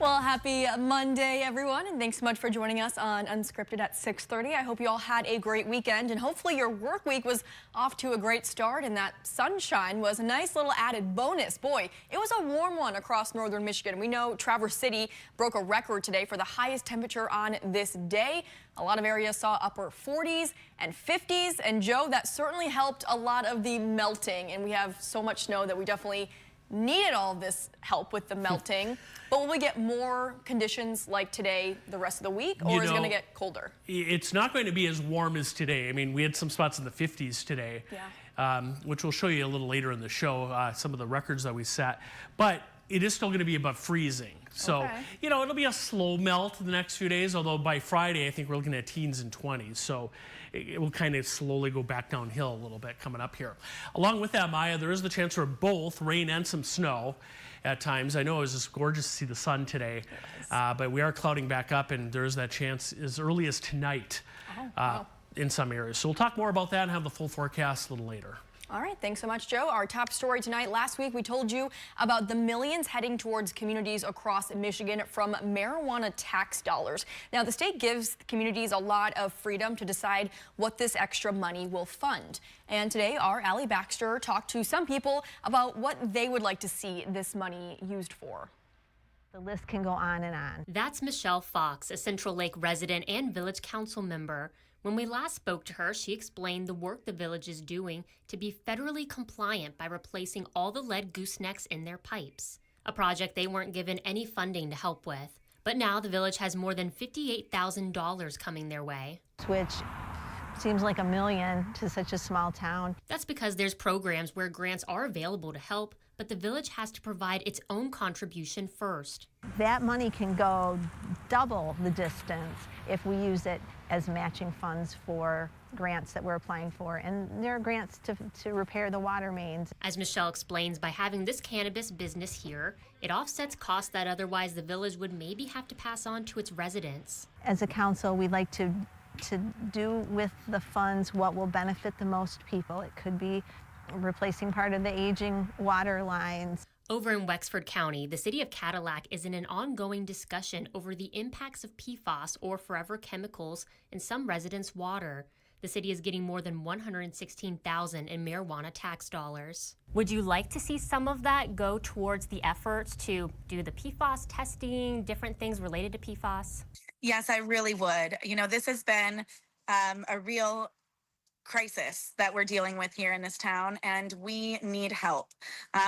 Well, happy Monday, everyone, and thanks so much for joining us on Unscripted at 6:30. I hope you all had a great weekend, and hopefully your work week was off to a great start, and that sunshine was a nice little added bonus. Boy, it was a warm one across northern Michigan. We know Traverse City broke a record today for the highest temperature on this day. A lot of areas saw upper 40s and 50s, and Joe, that certainly helped a lot of the melting, and we have so much snow that we definitely needed all of this help with the melting. But will we get more conditions like today the rest of the week, or is it going to get colder? It's not going to be as warm as today. I mean, we had some spots in the 50s today, which we'll show you a little later in the show, some of the records that we set. But it is still going to be above freezing. So, you know, it'll be a slow melt in the next few days, although by Friday, I think we're looking at teens and 20s. So it will kind of slowly go back downhill a little bit coming up here. Along with that, Maya, there is the chance for both rain and some snow at times. I know it was just gorgeous to see the sun today, but we are clouding back up, and there is that chance as early as tonight in some areas. So we'll talk more about that and have the full forecast a little later. All right, thanks so much, Joe. Our top story tonight. Last week, we told you about the millions heading towards communities across Michigan from marijuana tax dollars. Now, the state gives communities a lot of freedom to decide what this extra money will fund. And today, our Allie Baxter talked to some people about what they would like to see this money used for. The list can go on and on. That's Michelle Fox, a Central Lake resident and village council member. When we last spoke to her, she explained the work the village is doing to be federally compliant by replacing all the lead goosenecks in their pipes, a project they weren't given any funding to help with. But now the village has more than $58,000 coming their way. Which seems like $1 million to such a small town. That's because there's programs where grants are available to help, but the village has to provide its own contribution first. That money can go double the distance if we use it as matching funds for grants that we're applying for. And there are grants to repair the water mains. As Michelle explains, by having this cannabis business here, it offsets costs that otherwise the village would maybe have to pass on to its residents. As a council, we'd like to do with the funds what will benefit the most people. It could be replacing part of the aging water lines. Over in Wexford County, the city of Cadillac is in an ongoing discussion over the impacts of PFAS, or forever chemicals, in some residents' water. The city is getting more than $116,000 in marijuana tax dollars. Would you like to see some of that go towards the efforts to do the PFAS testing, different things related to PFAS? Yes, I really would. You know, this has been a real crisis that we're dealing with here in this town, and we need help.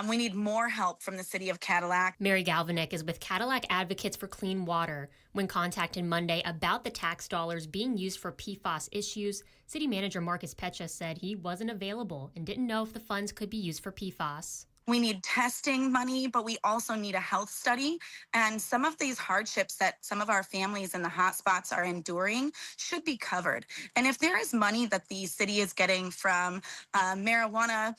We need more help from the city of Cadillac. Mary Galvanick is with Cadillac Advocates for Clean Water. When contacted Monday about the tax dollars being used for PFAS issues, City Manager Marcus Pecha said he wasn't available and didn't know if the funds could be used for PFAS. We need testing money, but we also need a health study. And some of these hardships that some of our families in the hot spots are enduring should be covered. And if there is money that the city is getting from marijuana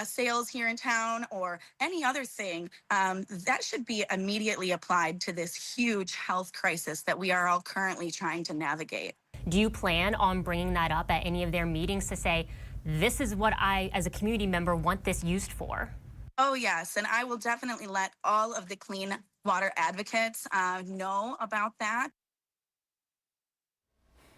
sales here in town or any other thing, that should be immediately applied to this huge health crisis that we are all currently trying to navigate. Do you plan on bringing that up at any of their meetings to say, this is what I, as a community member, want this used for? Oh, yes, and I will definitely let all of the clean water advocates know about that.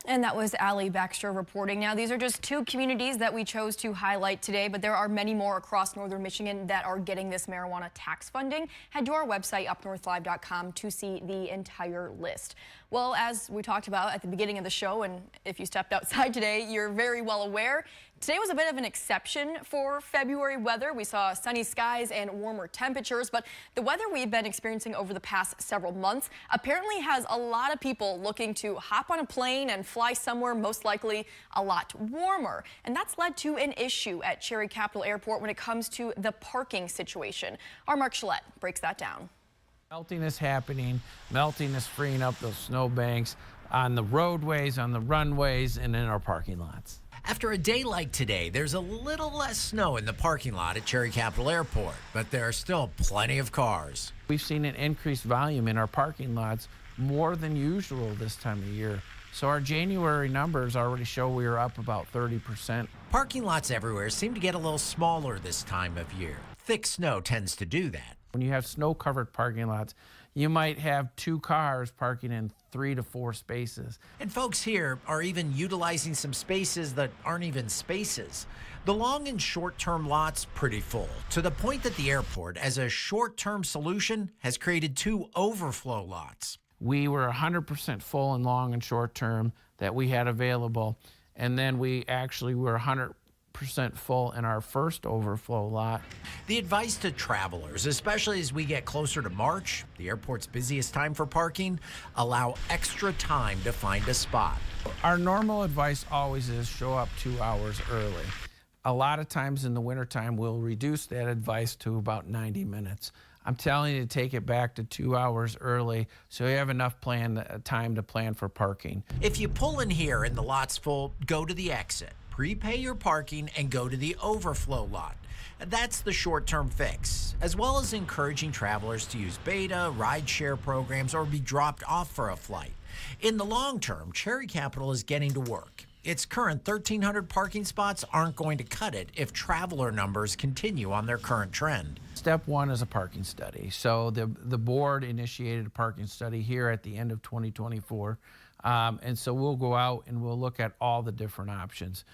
And that was Allie Baxter reporting. Now, these are just two communities that we chose to highlight today, but there are many more across northern Michigan that are getting this marijuana tax funding. Head to our website, UpNorthLive.com, to see the entire list. Well, as we talked about at the beginning of the show, and if you stepped outside today, you're very well aware, today was a bit of an exception for February weather. We saw sunny skies and warmer temperatures, but the weather we've been experiencing over the past several months apparently has a lot of people looking to hop on a plane and fly somewhere most likely a lot warmer. And that's led to an issue at Cherry Capital Airport when it comes to the parking situation. Our Mark Gillette breaks that down. Melting is happening. Melting is freeing up those snowbanks on the roadways, on the runways, and in our parking lots. After a day like today, there's a little less snow in the parking lot at Cherry Capital Airport, but there are still plenty of cars. We've seen an increased volume in our parking lots, more than usual this time of year. So our January numbers already show we are up about 30%. Parking lots everywhere seem to get a little smaller this time of year. Thick snow tends to do that. When you have snow-covered parking lots, you might have 2 cars parking in 3 to 4 spaces. And folks here are even utilizing some spaces that aren't even spaces. The long and short-term lots pretty full, to the point that the airport, as a short-term solution, has created 2 overflow lots. We were 100% full in long and short term that we had available, and then we actually were 100% full in our first overflow lot. The advice to travelers, especially as we get closer to March, the airport's busiest time for parking, allow extra time to find a spot. Our normal advice always is show up 2 hours early. A lot of times in the wintertime, we'll reduce that advice to about 90 minutes. I'm telling you to take it back to 2 hours early so you have enough time to plan for parking. If you pull in here and the lot's full, go to the exit. Prepay your parking and go to the overflow lot. That's the short-term fix, as well as encouraging travelers to use beta, rideshare programs, or be dropped off for a flight. In the long term, Cherry Capital is getting to work. Its current 1,300 parking spots aren't going to cut it if traveler numbers continue on their current trend. Step 1 is a parking study. So the board initiated a parking study here at the end of 2024. And so we'll go out and we'll look at all the different options.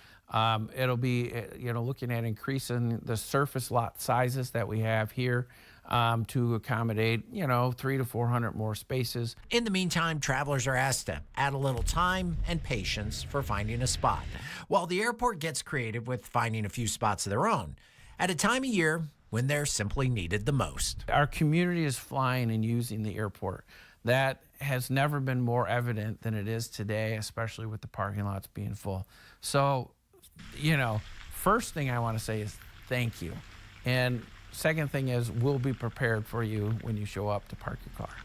It'll be, looking at increasing the surface lot sizes that we have here to accommodate, 300 to 400 more spaces. In the meantime, travelers are asked to add a little time and patience for finding a spot, while the airport gets creative with finding a few spots of their own at a time of year when they're simply needed the most. Our community is flying and using the airport. That has never been more evident than it is today, especially with the parking lots being full. So, first thing I want to say is thank you. And second thing is we'll be prepared for you when you show up to park your car.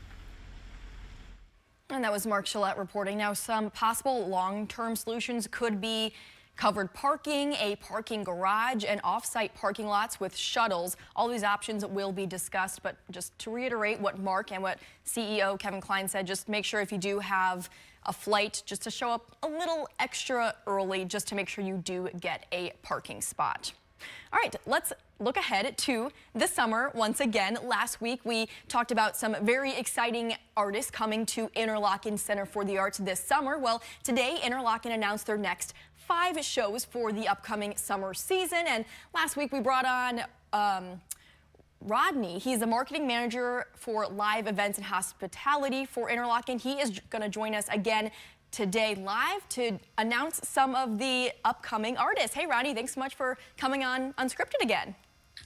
And that was Mark Gillette reporting. Now, some possible long-term solutions could be covered parking, a parking garage, and off-site parking lots with shuttles. All these options will be discussed, but just to reiterate what Mark and what CEO Kevin Klein said, just make sure if you do have a flight, just to show up a little extra early, just to make sure you do get a parking spot. All right, let's look ahead to this summer once again. Last week, we talked about some very exciting artists coming to Interlochen Center for the Arts this summer. Well, today, Interlochen announced their next 5 shows for the upcoming summer season. And last week, we brought on Rodney. He's the marketing manager for live events and hospitality for Interlochen. He is going to join us again today live to announce some of the upcoming artists. Hey, Rodney, thanks so much for coming on Unscripted again.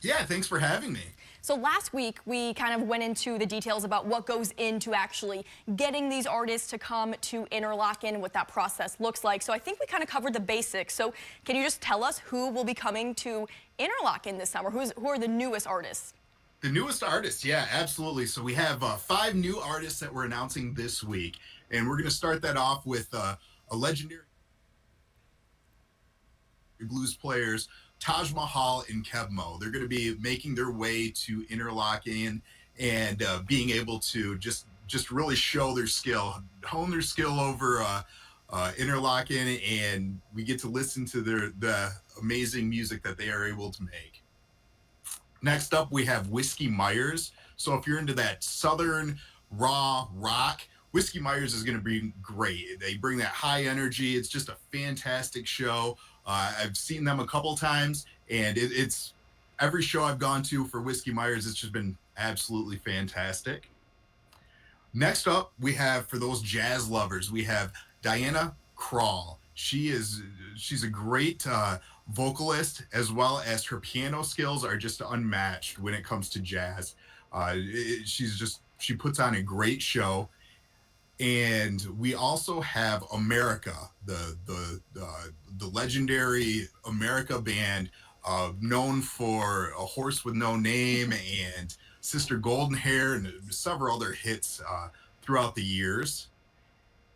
Yeah, thanks for having me. So last week, we kind of went into the details about what goes into actually getting these artists to come to Interlochen, what that process looks like. So I think we kind of covered the basics. So can you just tell us who will be coming to Interlochen this summer? Who are the newest artists? The newest artists, yeah, absolutely. So we have 5 new artists that we're announcing this week. And we're going to start that off with a legendary blues players, Taj Mahal and Kevmo. They're going to be making their way to Interlochen and being able to just really show their skill, hone their skill over Interlochen, and we get to listen to the amazing music that they are able to make. Next up, we have Whiskey Myers. So if you're into that southern raw rock, Whiskey Myers is going to be great. They bring that high energy. It's just a fantastic show. I've seen them a couple times, and it's every show I've gone to for Whiskey Myers, it's just been absolutely fantastic. Next up, we have, for those jazz lovers, we have Diana Krall. She's a great vocalist, as well as her piano skills are just unmatched when it comes to jazz. She puts on a great show. And we also have America, the legendary America band, known for A Horse with No Name and Sister Golden Hair and several other hits throughout the years.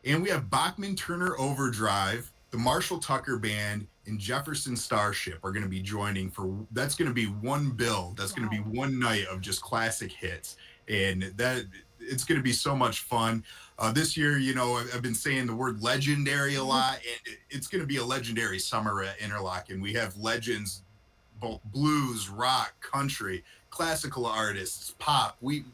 And we have Bachman Turner Overdrive, the Marshall Tucker Band, and Jefferson Starship are going to be joining that's going to be one bill. That's going to be one night of just classic hits. And it's going to be so much fun. This year, I've been saying the word legendary a lot, and it's going to be a legendary summer at Interlochen. We have legends, both blues, rock, country, classical artists, pop. We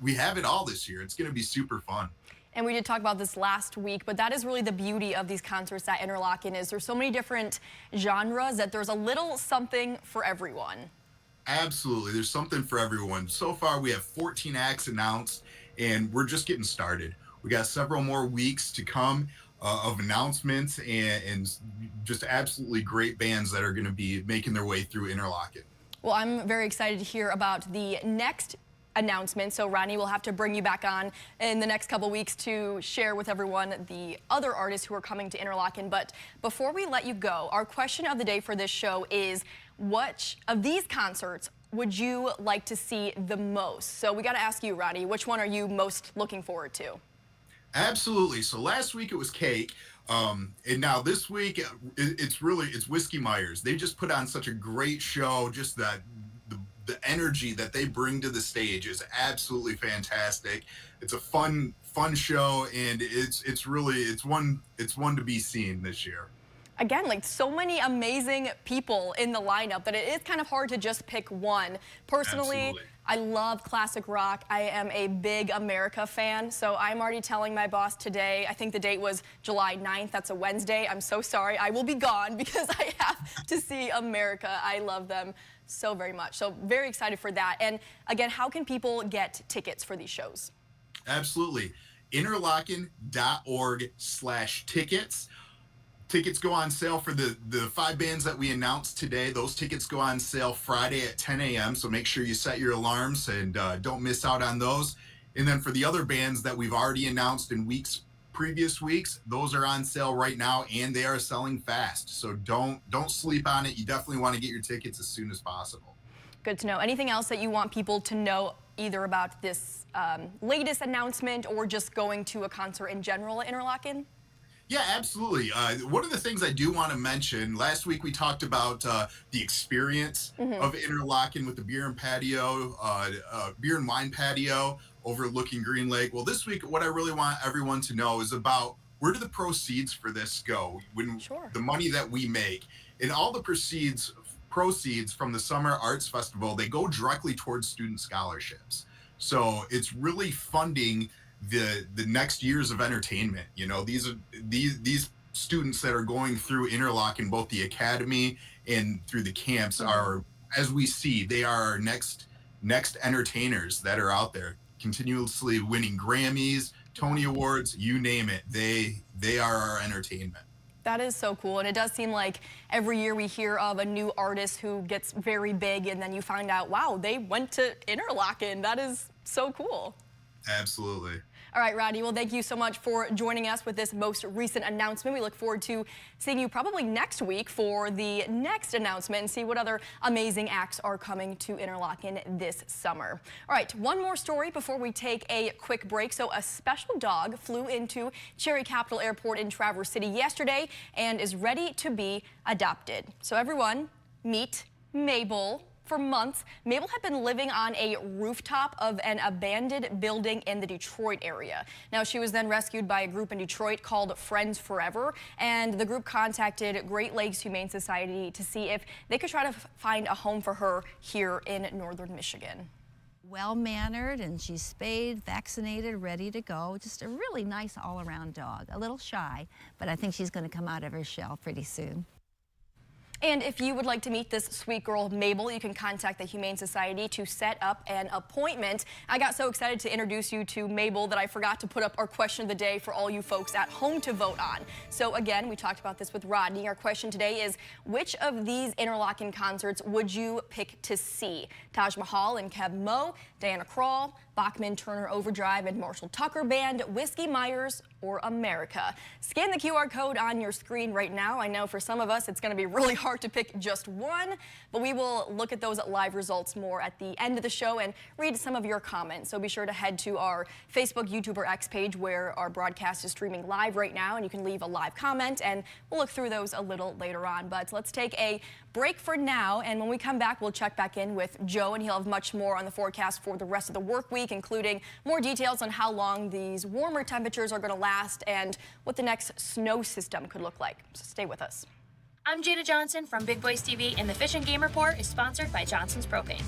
we have it all this year. It's going to be super fun. And we did talk about this last week, but that is really the beauty of these concerts at Interlochen is there's so many different genres that there's a little something for everyone. Absolutely. There's something for everyone. So far, we have 14 acts announced, and we're just getting started. We got several more weeks to come of announcements and just absolutely great bands that are going to be making their way through Interlochen. Well, I'm very excited to hear about the next announcement. So Ronnie, we'll have to bring you back on in the next couple weeks to share with everyone the other artists who are coming to Interlochen. But before we let you go, our question of the day for this show is, which of these concerts would you like to see the most? So we got to ask you, Ronnie, which one are you most looking forward to? Absolutely. So last week it was Cake. And now this week it's Whiskey Myers. They just put on such a great show. Just that the energy that they bring to the stage is absolutely fantastic. It's a fun show, and it's one to be seen this year. Again, like so many amazing people in the lineup that it is kind of hard to just pick one. Personally, Absolutely. I love classic rock. I am a big America fan, so I'm already telling my boss today, I think the date was July 9th, that's a Wednesday. I'm so sorry, I will be gone because I have to see America. I love them so very much. So very excited for that. And again, how can people get tickets for these shows? Absolutely. Interlochen.org/tickets. Tickets go on sale for the 5 bands that we announced today. Those tickets go on sale Friday at 10 a.m. So make sure you set your alarms and don't miss out on those. And then for the other bands that we've already announced in previous weeks, those are on sale right now and they are selling fast. So don't sleep on it. You definitely want to get your tickets as soon as possible. Good to know. Anything else that you want people to know either about this latest announcement or just going to a concert in general at Interlochen? Yeah, absolutely. One of the things I do want to mention, last week we talked about the experience of Interlochen with the beer and wine patio overlooking Green Lake. Well, this week, what I really want everyone to know is about where do the proceeds for this go? The money that we make, and all the proceeds from the Summer Arts Festival, they go directly towards student scholarships. So it's really funding the next years of entertainment. You know, these students that are going through Interlochen, both the academy and through the camps, are, as we see, they are our next entertainers that are out there continuously winning Grammys, Tony Awards, you name it. They are our entertainment. That is so cool, and it does seem like every year we hear of a new artist who gets very big, and then you find out, wow, they went to Interlochen. That is so cool. Absolutely. All right, Rodney, well, thank you so much for joining us with this most recent announcement. We look forward to seeing you probably next week for the next announcement and see what other amazing acts are coming to Interlochen this summer. All right, one more story before we take a quick break. So a special dog flew into Cherry Capital Airport in Traverse City yesterday and is ready to be adopted. So everyone, meet Mabel. For months, Mabel had been living on a rooftop of an abandoned building in the Detroit area. Now, she was then rescued by a group in Detroit called Friends Forever, and the group contacted Great Lakes Humane Society to see if they could try to find a home for her here in northern Michigan. Well-mannered, and she's spayed, vaccinated, ready to go. Just a really nice all-around dog. A little shy, but I think she's going to come out of her shell pretty soon. And if you would like to meet this sweet girl, Mabel, you can contact the Humane Society to set up an appointment. I got so excited to introduce you to Mabel that I forgot to put up our question of the day for all you folks at home to vote on. So again, we talked about this with Rodney. Our question today is, which of these Interlochen concerts would you pick to see? Taj Mahal and Keb Mo, Diana Krall, Bachman Turner Overdrive and Marshall Tucker Band, Whiskey Myers, or America? Scan the QR code on your screen right now. I know for some of us it's going to be really hard to pick just one, but we will look at those live results more at the end of the show and read some of your comments. So be sure to head to our Facebook, YouTube, or X page where our broadcast is streaming live right now, and you can leave a live comment, and we'll look through those a little later on. But let's take a break for now, and when we come back, we'll check back in with Joe, and he'll have much more on the forecast for the rest of the work week, including more details on how long these warmer temperatures are going to last and what the next snow system could look like. So stay with us. I'm Jada Johnson from Big Boys TV, and the Fish and Game Report is sponsored by Johnson's Propane.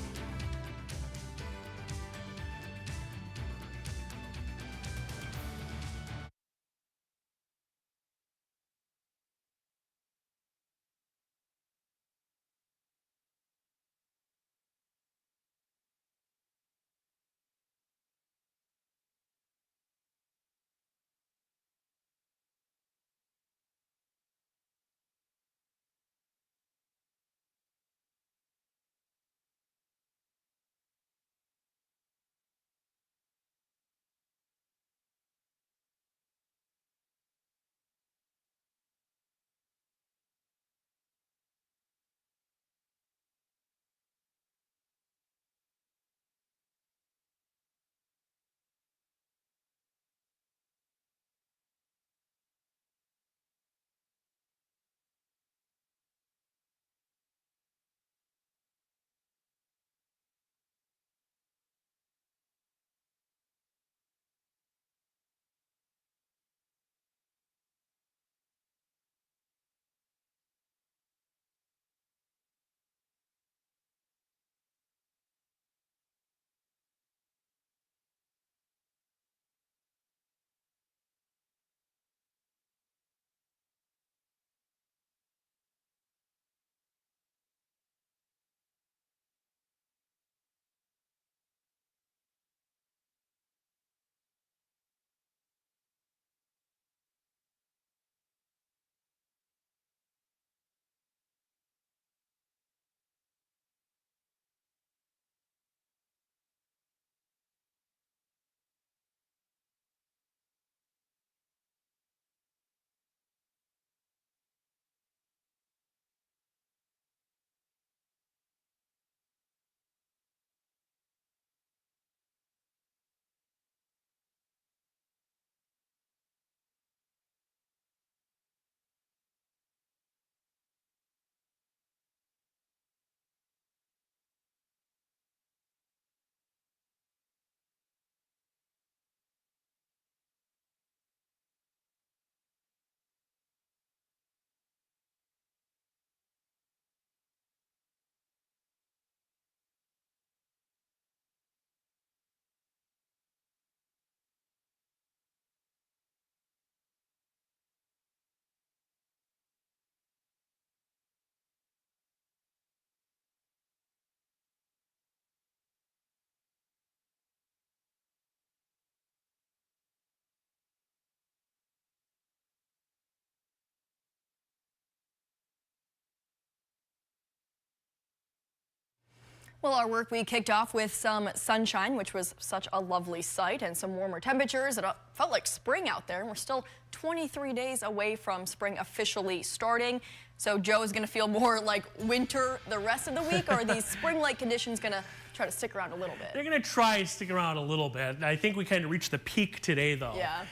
Well, our work week kicked off with some sunshine, which was such a lovely sight, and some warmer temperatures. It felt like spring out there, and we're still 23 days away from spring officially starting. So Joe is going to feel more like winter the rest of the week, or are these spring-like conditions going to try to stick around a little bit? They're going to try to stick around a little bit. I think we kind of reached the peak today, though. Yeah.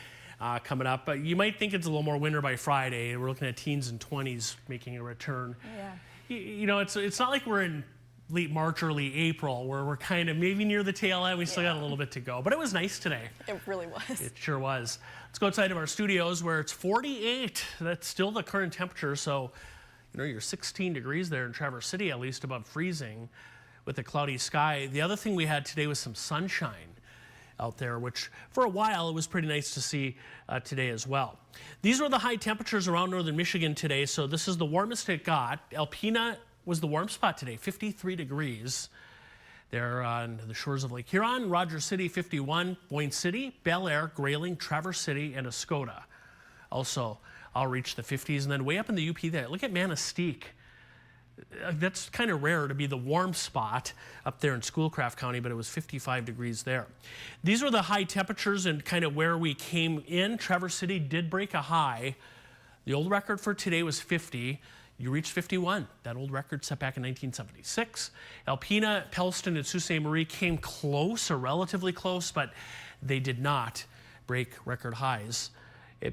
Coming up, but you might think it's a little more winter by Friday. We're looking at teens and 20s making a return. Yeah. You know, it's not like we're in late March, early April, where we're kind of maybe near the tail end. We still got a little bit to go, but it was nice today. It really was. It sure was. Let's go outside of our studios where it's 48. That's still the current temperature. So, you know, you're 16 degrees there in Traverse City, at least above freezing with a cloudy sky. The other thing we had today was some sunshine out there, which for a while it was pretty nice to see today as well. These were the high temperatures around northern Michigan today. So this is the warmest it got. Alpena was the warm spot today, 53 degrees. There on the shores of Lake Huron, Rogers City 51, Boyne City, Bel Air, Grayling, Traverse City, and Escoda. Also, I'll reach the 50s. And then way up in the UP there, look at Manistee. That's kind of rare to be the warm spot up there in Schoolcraft County, but it was 55 degrees there. These were the high temperatures and kind of where we came in. Traverse City did break a high. The old record for today was 50. You reached 51. That old record set back in 1976. Alpena, Pellston, and Sault Ste. Marie came close, or relatively close, but they did not break record highs.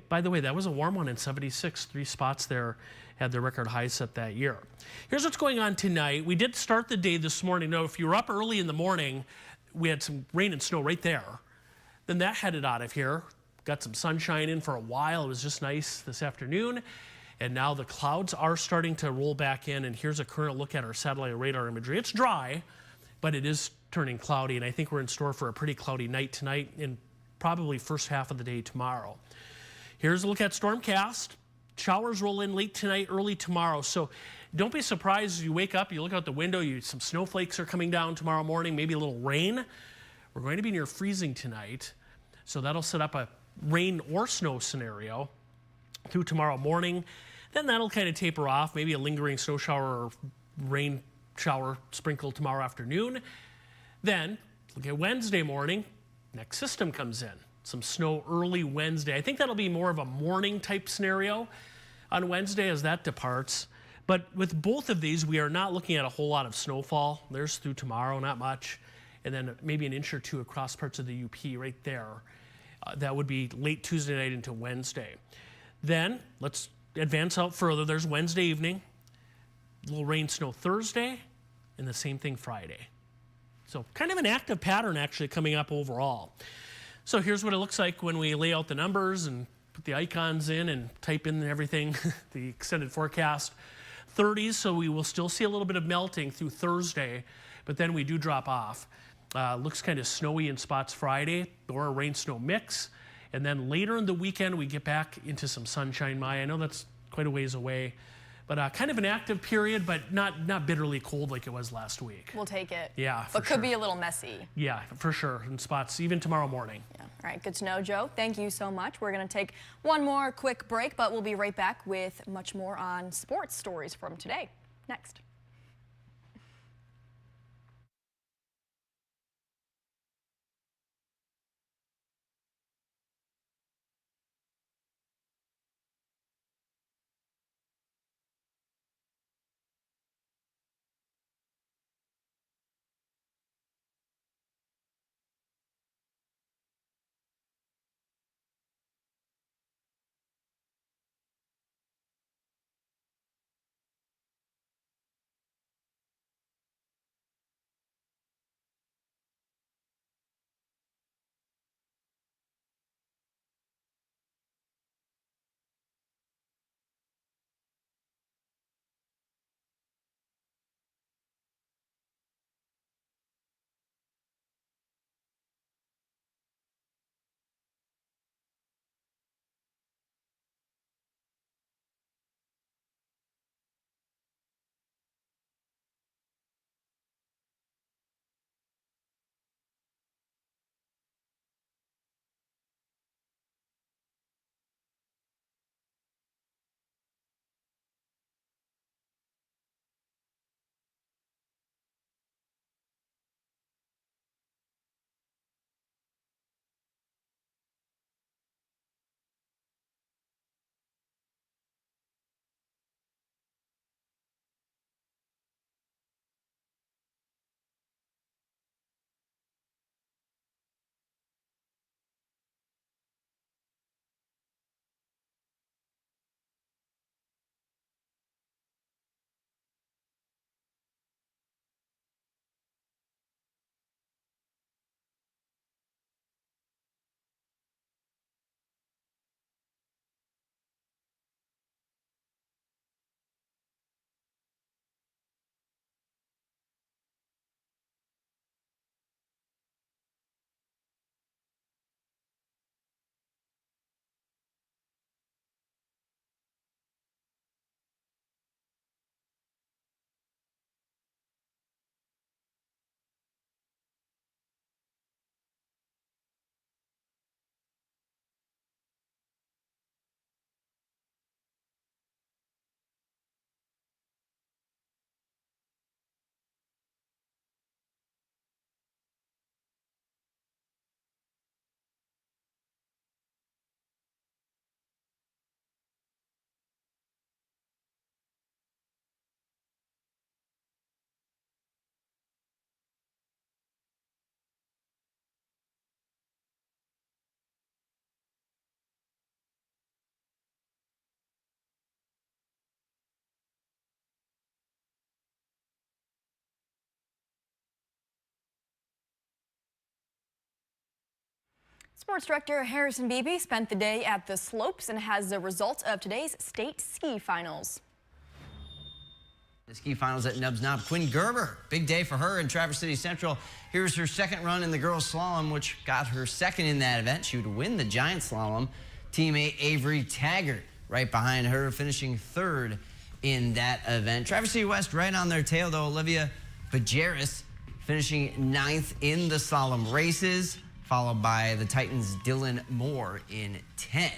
By the way, that was a warm one in 76. 3 spots there had their record highs set that year. Here's what's going on tonight. We did start the day this morning. Now, if you were up early in the morning, we had some rain and snow right there. Then that headed out of here. Got some sunshine in for a while. It was just nice this afternoon. And now the clouds are starting to roll back in. And here's a current look at our satellite radar imagery. It's dry, but it is turning cloudy. And I think we're in store for a pretty cloudy night tonight and probably first half of the day tomorrow. Here's a look at Stormcast. Showers roll in late tonight, early tomorrow. So don't be surprised as you wake up, you look out the window, some snowflakes are coming down tomorrow morning, maybe a little rain. We're going to be near freezing tonight. So that'll set up a rain or snow scenario through tomorrow morning. Then that'll kind of taper off, maybe a lingering snow shower or rain shower sprinkle tomorrow afternoon. Then look at Wednesday morning, next system comes in. Some snow early Wednesday. I think that'll be more of a morning type scenario on Wednesday as that departs. But with both of these, we are not looking at a whole lot of snowfall. There's through tomorrow, not much. And then maybe an inch or two across parts of the UP right there. That would be late Tuesday night into Wednesday. Then let's advance out further. There's Wednesday evening, a little rain, snow Thursday, and the same thing Friday. So kind of an active pattern actually coming up overall. So here's what it looks like when we lay out the numbers and put the icons in and type in everything, the extended forecast. 30s, so we will still see a little bit of melting through Thursday, but then we do drop off. Looks kind of snowy in spots Friday, or a rain-snow mix. And then later in the weekend, we get back into some sunshine, Maya. I know that's quite a ways away, but kind of an active period, but not bitterly cold like it was last week. We'll take it. Yeah, but could be a little messy. Yeah, for sure, in spots, even tomorrow morning. Yeah. All right, good to know, Joe. Thank you so much. We're going to take one more quick break, but we'll be right back with much more on sports stories from today. Next. Sports Director Harrison Beebe spent the day at the slopes and has the results of today's state ski finals. The ski finals at Nubs Knob. Quinn Gerber, big day for her in Traverse City Central. Here's her second run in the girls slalom, which got her second in that event. She would win the giant slalom. Teammate Avery Taggart right behind her, finishing third in that event. Traverse City West right on their tail, though. Olivia Bajeris finishing ninth in the slalom races, followed by the Titans' Dylan Moore in 10th.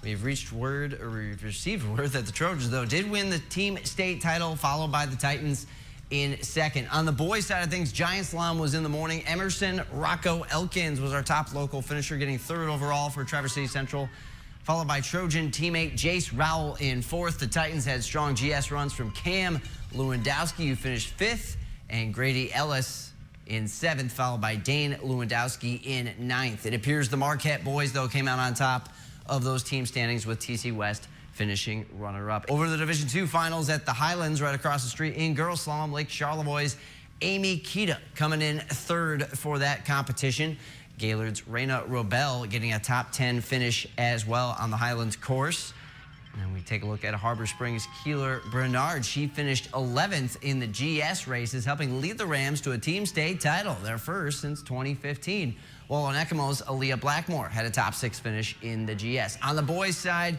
We've received word that the Trojans, though, did win the team state title, followed by the Titans in second. On the boys' side of things, giant slalom was in the morning. Emerson Rocco Elkins was our top local finisher, getting third overall for Traverse City Central, followed by Trojan teammate Jace Rowell in fourth. The Titans had strong GS runs from Cam Lewandowski, who finished fifth, and Grady Ellis in seventh, followed by Dane Lewandowski in ninth. It appears the Marquette boys, though, came out on top of those team standings, with TC West finishing runner-up. Over to the Division II finals at the Highlands right across the street in girls slalom. Lake Charlevoix's Amy Kita coming in third for that competition. Gaylord's Reina Robel getting a top 10 finish as well on the Highlands course. And we take a look at Harbor Springs' Keeler Bernard. She finished 11th in the GS races, helping lead the Rams to a team state title, their first since 2015. While on Ekimo's Aaliyah Blackmore had a top 6 finish in the GS. On the boys' side,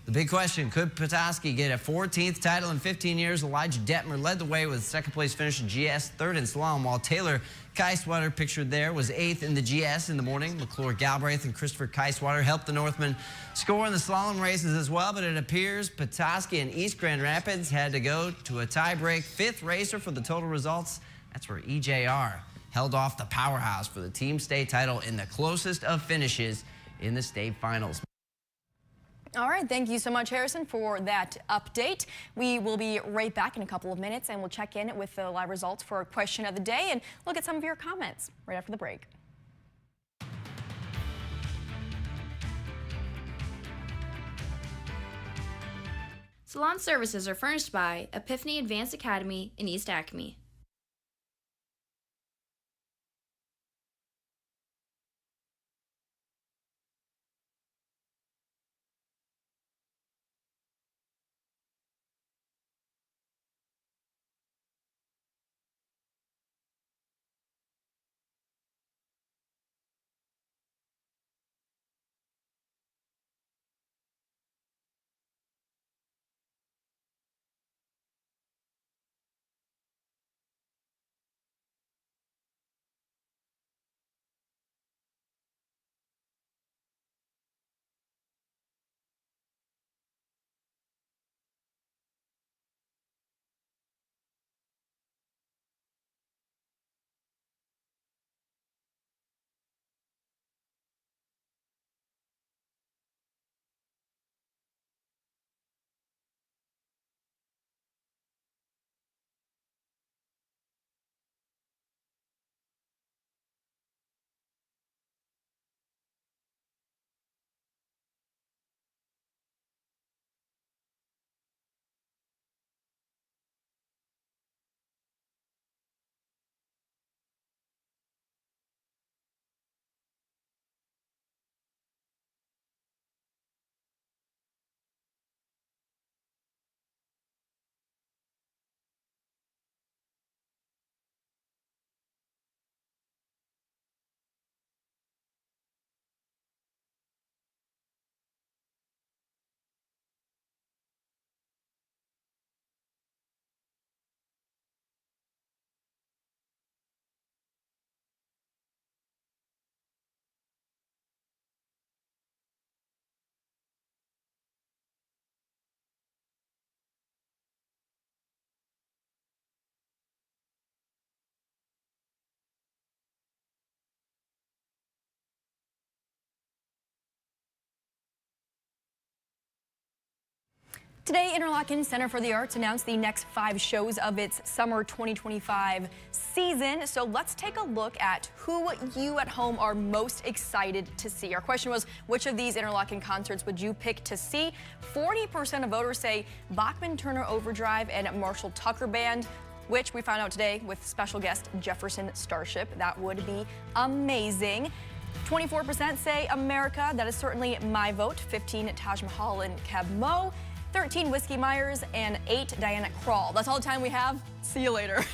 the big question, could Petoskey get a 14th title in 15 years? Elijah Detmer led the way with second place finish in GS, third in slalom, while Taylor Keiswater, pictured there, was 8th in the GS in the morning. McClure Galbraith and Christopher Keiswater helped the Northmen score in the slalom races as well, but it appears Petoskey and East Grand Rapids had to go to a tie-break. Fifth racer for the total results. That's where EJR held off the powerhouse for the team state title in the closest of finishes in the state finals. All right, thank you so much, Harrison, for that update. We will be right back in a couple of minutes, and we'll check in with the live results for our question of the day and look at some of your comments right after the break. Salon services are furnished by Epiphany Advanced Academy in East Acme. Today, Interlochen Center for the Arts announced the next 5 shows of its summer 2025 season. So let's take a look at who you at home are most excited to see. Our question was, which of these Interlochen concerts would you pick to see? 40% of voters say Bachman Turner Overdrive and Marshall Tucker Band, which we found out today with special guest Jefferson Starship. That would be amazing. 24% say America. That is certainly my vote. 15 Taj Mahal and Keb Mo. 13 Whiskey Myers, and 8 Diana Krall. That's all the time we have. See you later.